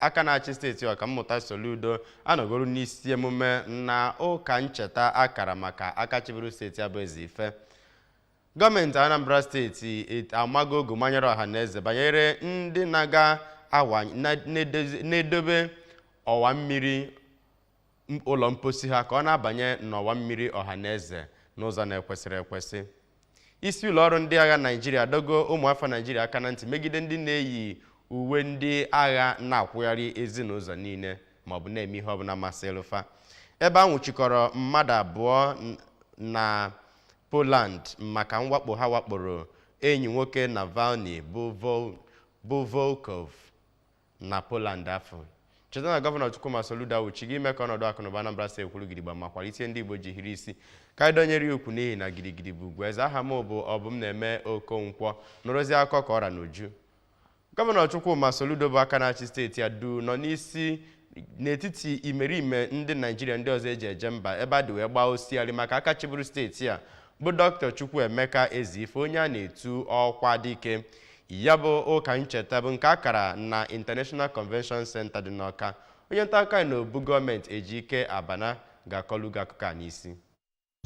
aka na-achị steeti Ọkammụta Soludo anọgoro n'isi emume na ụka ncheta akara maka aka chịburu steeti abụ Eze-Ife. Gọọmenti Anambra steeti amago ogu manyere ọha na eze banyere ndị na-aga na-edobe ọwa mmiri ụlọ mposi ha ka ọ na-abanye n'ọwa mmiri ọha na eze n'ụzọ na-ekwesịrị ekwesị. Isi ụlọ ọrụ ndị agha Naịjirịa dogo ụmụafọ Naịjirịa aka na ntị megide ndị na-eyi uwe ndị agha na-akwụgharị ezinụzọ niile maọbụ na-eme ihe ọbụla masịrị fa. Ebe a nwụchikọrọ mmadụ abụọ na Poland maka mwakpo ha wakporo enyi nwoke Navalny bụ Volkov na Poland afọ. Cheta na Gọvanọ Chukwuma Soludo awụchighị ime ka ọnọdụ akụnụba Anambra steeti kwuru gidigba ma kwalite ndị Igbo ji hiri isi ka anyị dọnyere ukwu n'ihi na gidigidi bụ ugwu. Eze aha m bụ Ọbụm na-eme Okonkwo nụrụzi akọ ka ọra n'uju. Gọvanọ Chukwuma Soludo bụ aka na-achị steeti Adu nọ n'etiti imerime ndị Naịjirịa ndị ọzọ eji eje mba ebe a dị wee gbaa osighari maka aka chịburu steeti a bụ Dr. Chukwuemeka Eze-Ife onye a na-etu ọkwa dike. Ya bụ ụka ncheta bụ nke akara na International Convention Center dị n'Ọka. Onye nta akụkọ anyị n'obu gọọmenti Ejike Abana ga-akọlụ gị akụkọ a n'isi.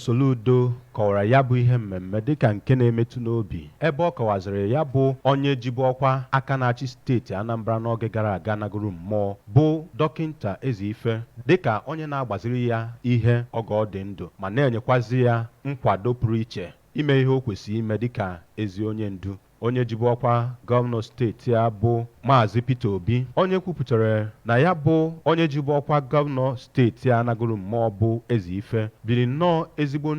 Soludo kọwara ya bụ ihe mmemme dịka nke na-emetụ n'obi ebe ọ kọwaziri ya bụ onye jibu ọkwa aka na-achị steeti Anambra n'oge gara aga nagoro mmụọ bụ Dọkịnta Eze-Ife dịka onye na-agbaziri ya ihe oge ọ dị ndụ ma na-enyekwazi ya nkwado pụrụ iche ime ihe o kwesịrị ime dịka ezi onye ndu. Onye jibu ọkwa gọvanọ steeti a bụ Maazị Peter Obi onye kwupụtara na ya bụ onye jibu ọkwa gọvanọ steeti a nagoro mmụọ bụ Eze-Ife biri nnọọ ezigbo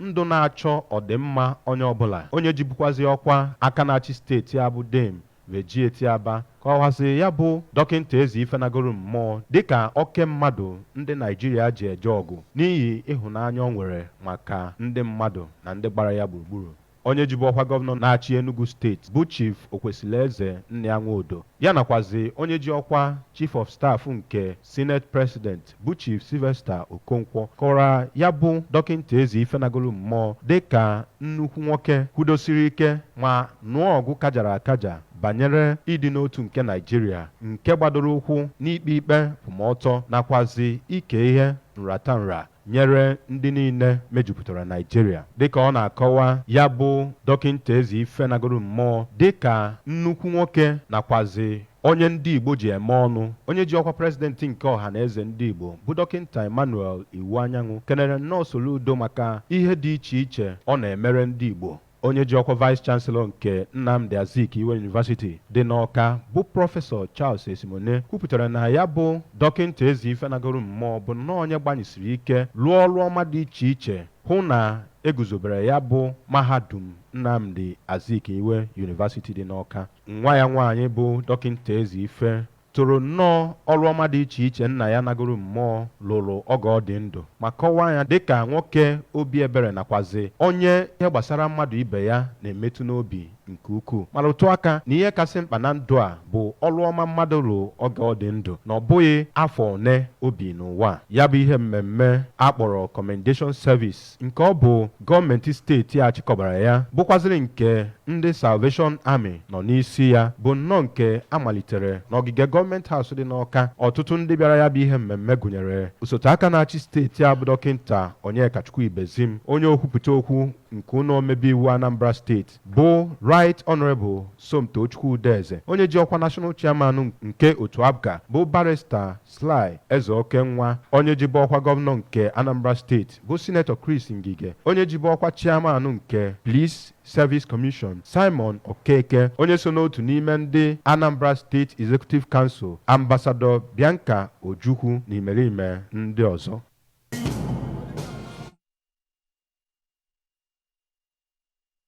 ndụ na-achọ ọdịmma onye ọbụla. Onye jibukwazi ọkwa aka na-achị steeti a bụ Dame Vejie Etiaba kọwaziri ya bụ Dọkịnta Eze-Ife nagoro mmụọ dịka oke mmadụ ndị Naịjirịa ji eje ọgụ n'ihi ịhụnanya ọ nwere maka ndị mmadụ na ndị gbara ya gburugburu. Onye jibu ọkwa gọvanọ na-achị Enugu steeti bụ Chief Okwesilieze Nnianwodo ya nakwazi onye ji ọkwa Chief of Staff nke Senate President bụ Chief Sylvester Okonkwo kọwara ya bụ Dọkịnta Eze-Ife nagoro mmụọ dịka nnukwu nwoke kwudosiri ike ma nụọ ọgụ kajara akaja banyere ịdị n'otu nke Naịjirịa nke gbadoro ụkwụ n'ikpe ikpe kwụmọtọ nakwazi ike ihe nratanra nyere ndị niile mejupụtara Naịjirịa. Dịka ọ na-akọwa ya bụ Dọkịnta Eze-Ife nagoro mmụọ dịka nnukwu nwoke nakwazi onye ndị Igbo ji eme ọnụ. Onye ji ọkwa prezidenti nke ọha na eze ndị Igbo bụ Dọkịnta Emmanuel Iwuanyanwụ kenere nnọọ Soludo maka ihe dị iche iche ọ na-emere ndị Igbo. Onye ji ọkwa Vice Chancellor nke Nnamdi Azikiwe University dị n'Ọka bụ Prọfesọ Charles Esimone kwupụtara na ya bụ Dọkịnta Eze-Ife nagoro mmụọ bụ nnọọ onye gbanyesiri ike rụọ ọrụ ọma dị iche iche hụ na eguzobere ya bụ mahadum Nnamdi Azikiwe University dị n'Ọka. Nwa ya nwaanyị bụ Dọkịnta Eze-Ife toro nnọọ ọrụ ọma dị iche iche nna ya nagoro mmụọ lụrụ oge ọ dị ndụ ma kọwaa ya dịka nwoke obi ebere nakwazi onye ihe gbasara mmadụ ibe ya na-emetụ n'obi nke ukwuu ma rụtụ aka na ihe kasị mkpa na ndụ a bụ ọrụ ọma mmadụ lụrụ oge ọ dị ndụ na ọ bụghị afọ one obi n'ụwa. Ya bụ ihe mmemme akpọrọ Commendation Service nke ọ bụ gọọmenti steeti a chịkọbara ya bụkwaziri nke ndị Salvation Army nọ n'isi ya bụ nnọọ nke amalitere n'ogige gọọmenti House dị n'Ọka. Ọtụtụ ndị bịara ya bụ ihe mmemme gụnyere osote aka na-achị steeti a bụ Dọkịnta Onyekachukwu Ibezim onye okwupụta okwu nke ụlọ omebe iwu Anambra steeti bụ Right Honorable Somtochukwu Udeze onye ji ọkwa National Chairman nke otu ABGA bụ Barrister Sly Ezeokenwa onye jibu ọkwa gọvanọ nke Anambra steeti bụ Senator Chris Ngige onye jibu ọkwa Chairman nke Police Service Commission Simon Okeke onye so n'otu n'ime ndị Anambra State Executive Council Ambassador Bianca Ojukwu na imerime ndị ọzọ.